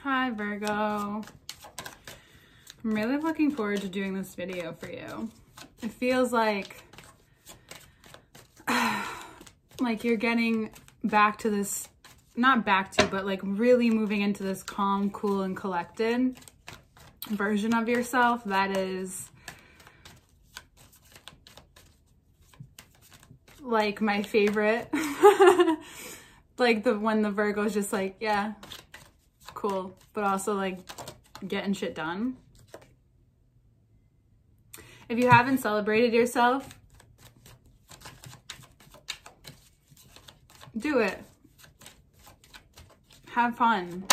Hi Virgo. I'm really looking forward to doing this video for you. It feels like you're getting back to this, not back to, but like really moving into this calm, cool, and collected version of yourself that is like my favorite. Like when the Virgo's just like, yeah, cool, but also like getting shit done. If you haven't celebrated yourself, do it. Have fun.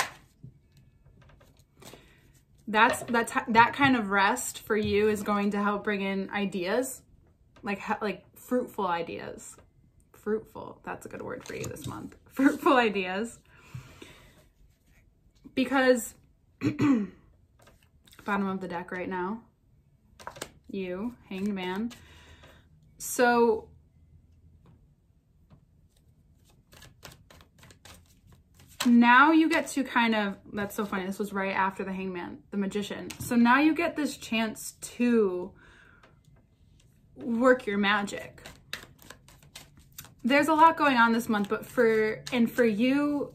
That kind of rest for you is going to help bring in ideas, like fruitful ideas. Fruitful, that's a good word for you this month. Fruitful ideas. Because bottom of the deck right now, you, Hanged Man. So now you get to kind of, that's so funny, this was right after the Hangman, the Magician. So now you get this chance to work your magic. There's a lot going on this month, but for you,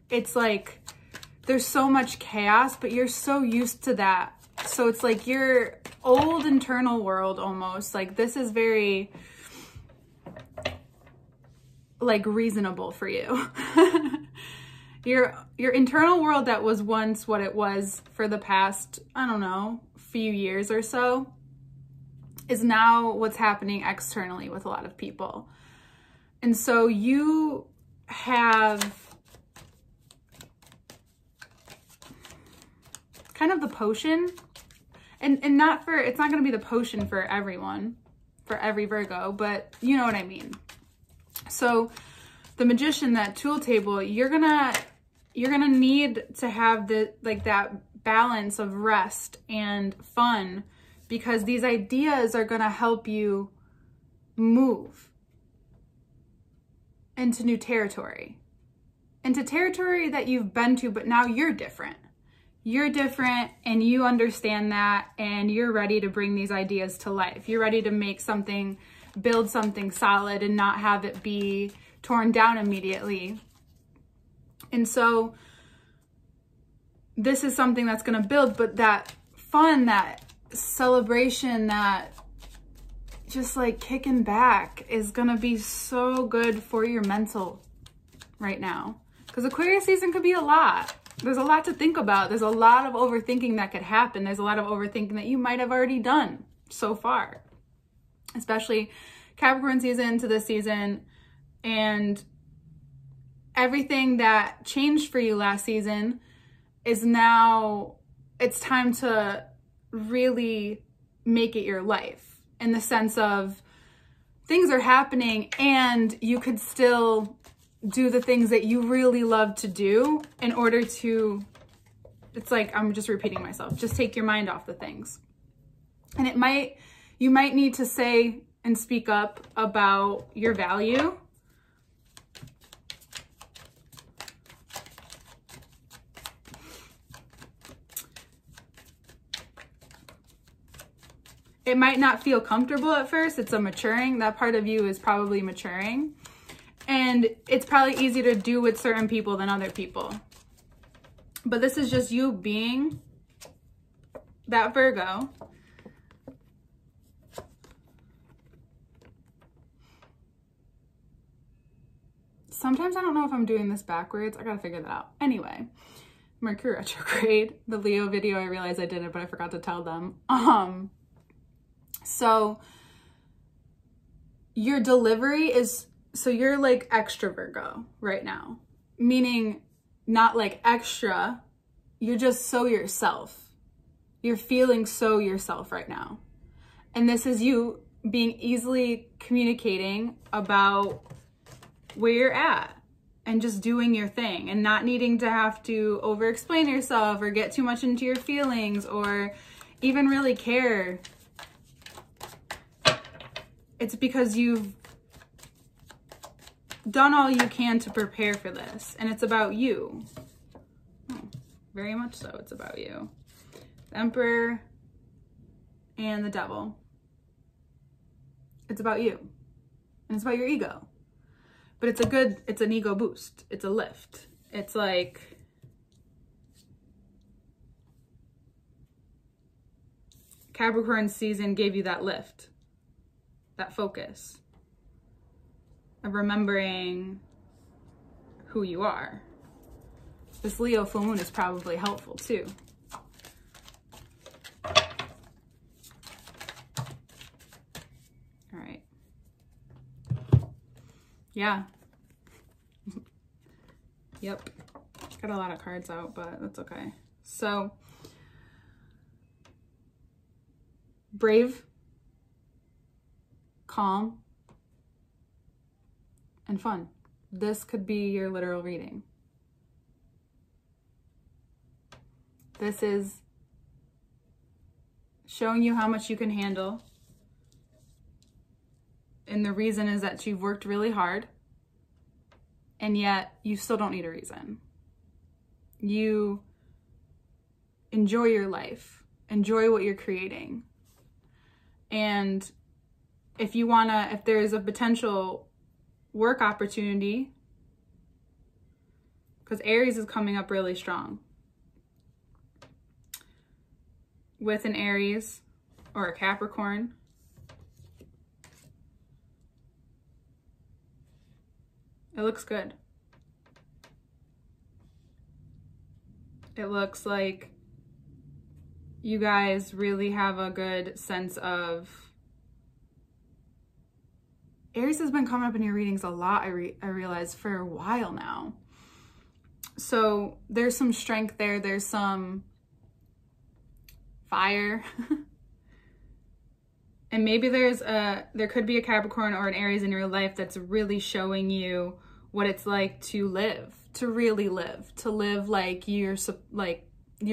it's like there's so much chaos, but you're so used to that. So it's like your old internal world almost, like this is very like reasonable for you. Your internal world that was once what it was for the past, I don't know, few years or so, is now what's happening externally with a lot of people. And so you have kind of the potion, and not for, it's not going to be the potion for everyone, for every Virgo, but you know what I mean. So the Magician, that tool table, you're gonna need to have the that balance of rest and fun, because these ideas are gonna help you move into new territory, into territory that you've been to, but now you're different. You're different and you understand that, and you're ready to bring these ideas to life. You're ready to make something, build something solid and not have it be torn down immediately. And so this is something that's going to build, but that fun, that celebration, that just like kicking back is going to be so good for your mental right now. Because Aquarius season could be a lot. There's a lot to think about. There's a lot of overthinking that could happen. There's a lot of overthinking that you might have already done so far, especially Capricorn season to this season. And everything that changed for you last season is now, it's time to really make it your life, in the sense of things are happening and you could still do the things that you really love to do in order to, it's like, I'm just repeating myself, just take your mind off the things. And you might need to say and speak up about your value. It might not feel comfortable at first. It's a maturing. That part of you is probably maturing. And it's probably easier to do with certain people than other people. But this is just you being that Virgo. Sometimes I don't know if I'm doing this backwards. I gotta figure that out. Anyway, Mercury retrograde, the Leo video, I realized I did it, but I forgot to tell them. So your delivery is, so you're like extra Virgo right now, meaning not like extra, you're just so yourself. You're feeling so yourself right now. And this is you being easily communicating about where you're at and just doing your thing and not needing to have to over explain yourself or get too much into your feelings or even really care. It's because you've done all you can to prepare for this, and it's about you. Very much so, it's about you. The Emperor and the Devil. It's about you. And it's about your ego. But it's an ego boost. It's a lift. It's like, Capricorn season gave you that lift, that focus of remembering who you are. This Leo full moon is probably helpful too. All right. Yeah. Yep. Got a lot of cards out, but that's okay. So, brave, calm, and fun. This could be your literal reading. This is showing you how much you can handle. And the reason is that you've worked really hard, and yet you still don't need a reason. You enjoy your life, enjoy what you're creating. And if you wanna, if there's a potential work opportunity, because Aries is coming up really strong. With an Aries or a Capricorn, it looks good. It looks like you guys really have a good sense of... Aries has been coming up in your readings a lot, I realize, for a while now. So there's some strength there. There's some fire. And maybe there could be a Capricorn or an Aries in your life that's really showing you what it's like to live, to really live, to live like you're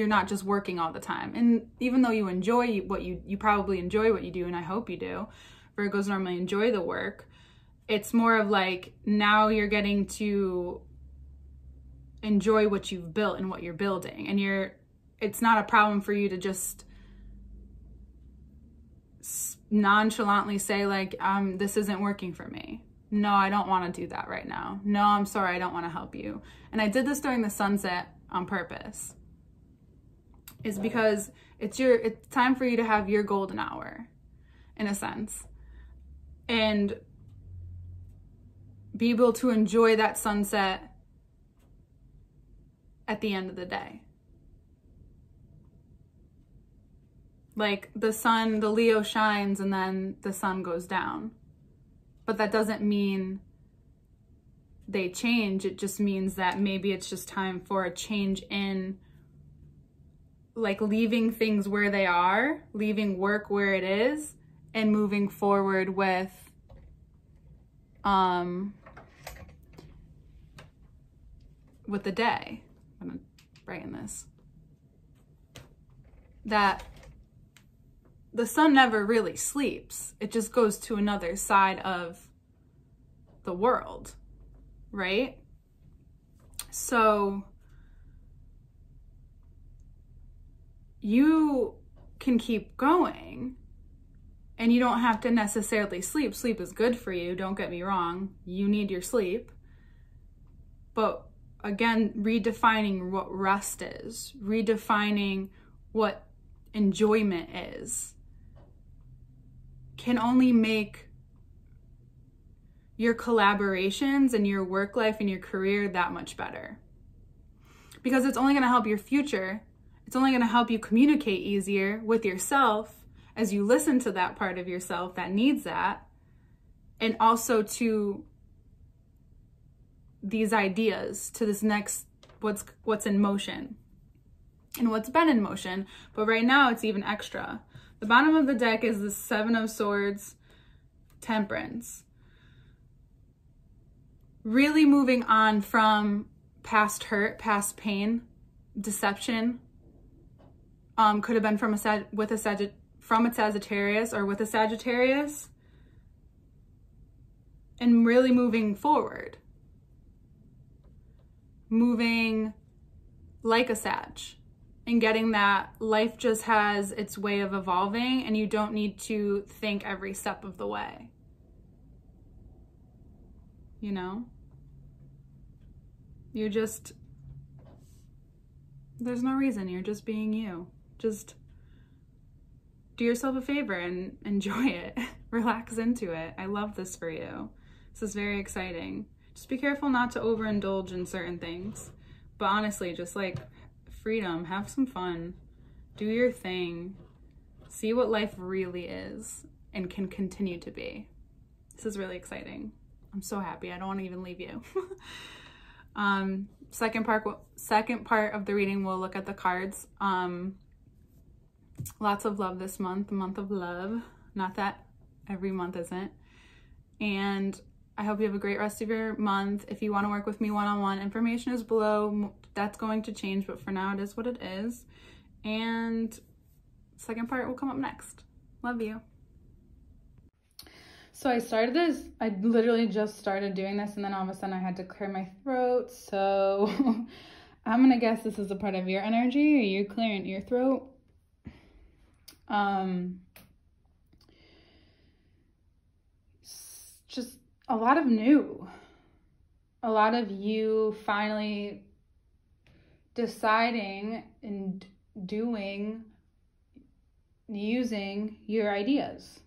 not just working all the time. And even though you enjoy what you probably enjoy what you do, and I hope you do. Virgos normally enjoy the work. It's more of like, now you're getting to enjoy what you've built and what you're building. And it's not a problem for you to just nonchalantly say like, this isn't working for me. No, I don't want to do that right now. No, I'm sorry, I don't want to help you. And I did this during the sunset on purpose. It's because it's time for you to have your golden hour, in a sense. And be able to enjoy that sunset at the end of the day. Like the sun, the Leo shines and then the sun goes down. But that doesn't mean they change. It just means that maybe it's just time for a change in, like, leaving things where they are, leaving work where it is, and moving forward with the day. I'm gonna brighten this. That the sun never really sleeps. It just goes to another side of the world, right? So you can keep going and you don't have to necessarily sleep. Sleep is good for you, don't get me wrong. You need your sleep. But again, redefining what rest is, redefining what enjoyment is, can only make your collaborations and your work life and your career that much better. Because it's only going to help your future. It's only going to help you communicate easier with yourself as you listen to that part of yourself that needs that, and also to these ideas, to this next what's in motion and what's been in motion. But right now it's even extra. The bottom of the deck is the Seven of Swords, Temperance. Really moving on from past hurt, past pain, deception. Could have been from a Sagittarius or with a Sagittarius. And really moving forward. Moving like a Sag, and getting that life just has its way of evolving and you don't need to think every step of the way. You know? You're just, there's no reason. You're just being you. Just do yourself a favor and enjoy it. Relax into it. I love this for you. This is very exciting. Just be careful not to overindulge in certain things. But honestly, just like freedom, have some fun, do your thing, see what life really is and can continue to be. This is really exciting. I'm so happy. I don't want to even leave you. Second part of the reading, we'll look at the cards. Lots of love this month, the month of love. Not that every month isn't. And I hope you have a great rest of your month. If you want to work with me one-on-one, information is below. That's going to change, but for now it is what it is. And second part will come up next. Love you. So I literally just started doing this, and then all of a sudden I had to clear my throat. So I'm gonna guess this is a part of your energy. Are you clearing your throat? Just a lot of new. A lot of you finally deciding and using your ideas.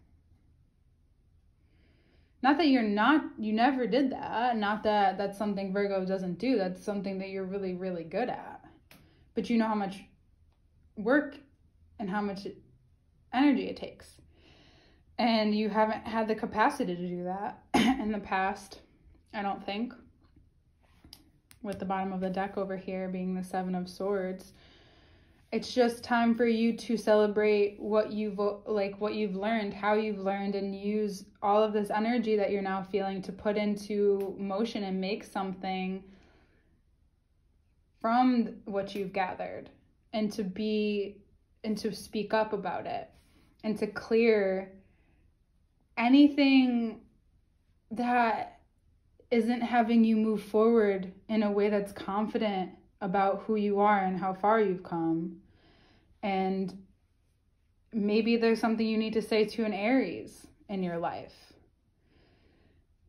Not that you never did that. Not that that's something Virgo doesn't do. That's something that you're really, really good at. But you know how much work and how much energy it takes. And you haven't had the capacity to do that in the past, I don't think. With the bottom of the deck over here being the Seven of Swords. It's just time for you to celebrate what you've learned, how you've learned, and use all of this energy that you're now feeling to put into motion and make something from what you've gathered, and to speak up about it, and to clear anything that isn't having you move forward in a way that's confident about who you are and how far you've come. And maybe there's something you need to say to an Aries in your life.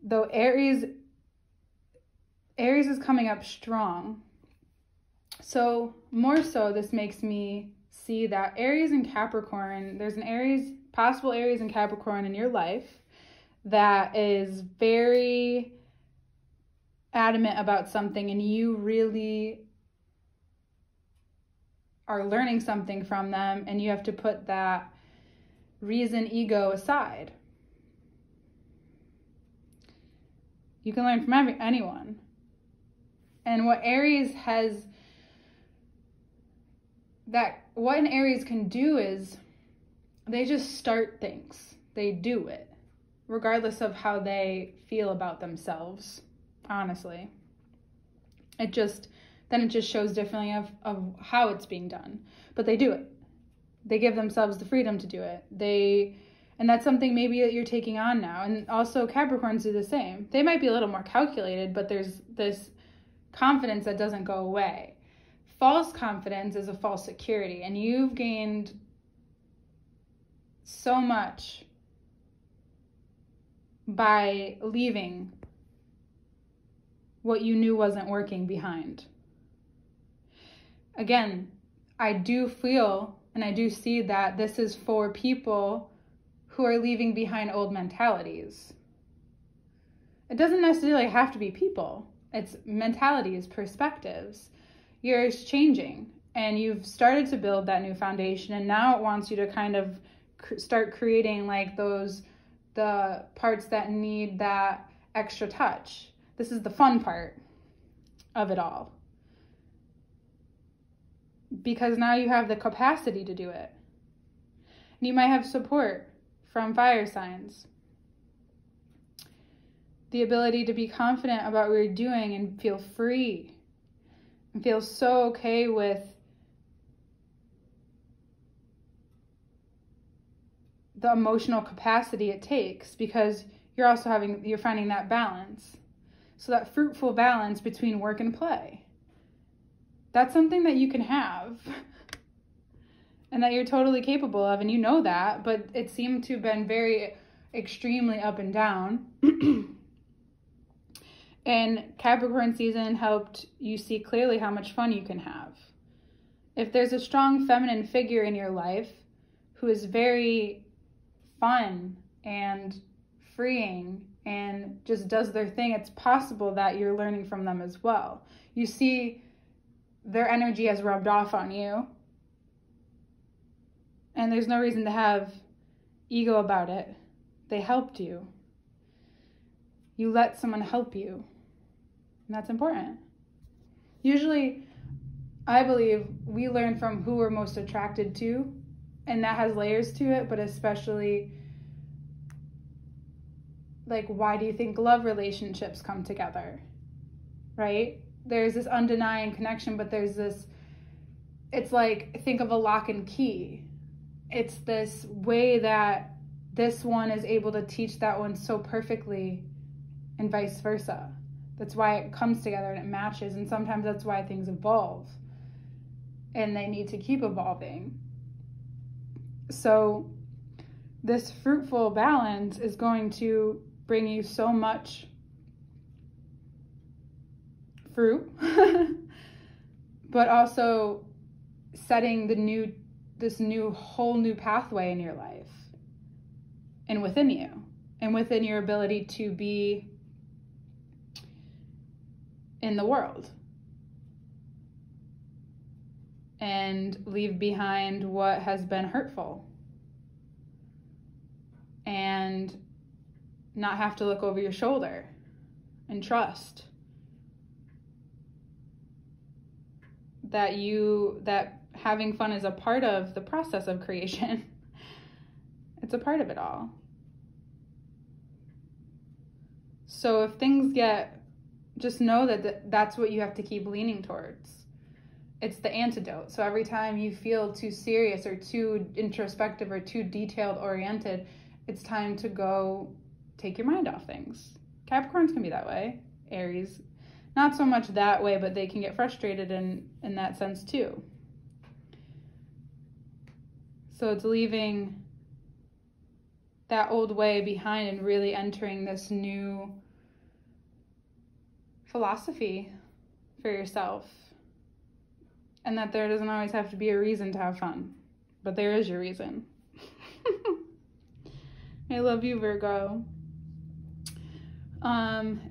Though Aries is coming up strong. So more so, this makes me see that Aries and Capricorn, there's an possible Aries and Capricorn in your life that is very adamant about something, and you really are learning something from them, and you have to put that reason, ego aside. You can learn from anyone. And what an Aries can do is they just start things. They do it, regardless of how they feel about themselves, honestly. It just shows differently of how it's being done. But they do it. They give themselves the freedom to do it. And that's something maybe that you're taking on now. And also Capricorns do the same. They might be a little more calculated, but there's this confidence that doesn't go away. False confidence is a false security. And you've gained so much by leaving what you knew wasn't working behind. Again, I do feel and I do see that this is for people who are leaving behind old mentalities. It doesn't necessarily have to be people. It's mentalities, perspectives. You're changing, and you've started to build that new foundation, and now it wants you to kind of start creating like the parts that need that extra touch. This is the fun part of it all. Because now you have the capacity to do it. And you might have support from fire signs. The ability to be confident about what you're doing and feel free. And feel so okay with the emotional capacity it takes, because you're finding that balance. So that fruitful balance between work and play. that's something that you can have and that you're totally capable of, and you know that, but it seemed to have been very extremely up and down. And Capricorn season helped you see clearly how much fun you can have. If there's a strong feminine figure in your life who is very fun and freeing and just does their thing, it's possible that you're learning from them as well. You see their energy has rubbed off on you, and there's no reason to have ego about it. They helped you. You let someone help you, and that's important. Usually, I believe we learn from who we're most attracted to, and that has layers to it, but especially, like, why do you think love relationships come together, right? There's this undenying connection, but there's this, it's like, think of a lock and key. It's this way that this one is able to teach that one so perfectly and vice versa. That's why it comes together and it matches, and sometimes that's why things evolve. And they need to keep evolving. So this fruitful balance is going to bring you so much fruit, but also setting this whole new pathway in your life and within you, and within your ability to be in the world and leave behind what has been hurtful and not have to look over your shoulder, and trust that having fun is a part of the process of creation. It's a part of it all. So if things just know that that's what you have to keep leaning towards. It's the antidote. So every time you feel too serious or too introspective or too detailed oriented, it's time to go take your mind off things. Capricorns can be that way. Aries, not so much that way, but they can get frustrated in that sense too. So it's leaving that old way behind and really entering this new philosophy for yourself. And that there doesn't always have to be a reason to have fun, but there is your reason. I love you, Virgo.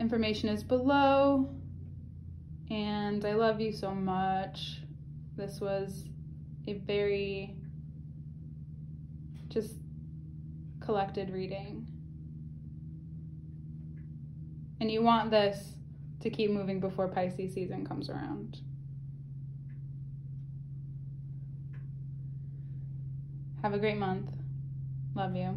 Information is below, and I love you so much. This was a very just collected reading, and you want this to keep moving before Pisces season comes around. Have a great month. Love you.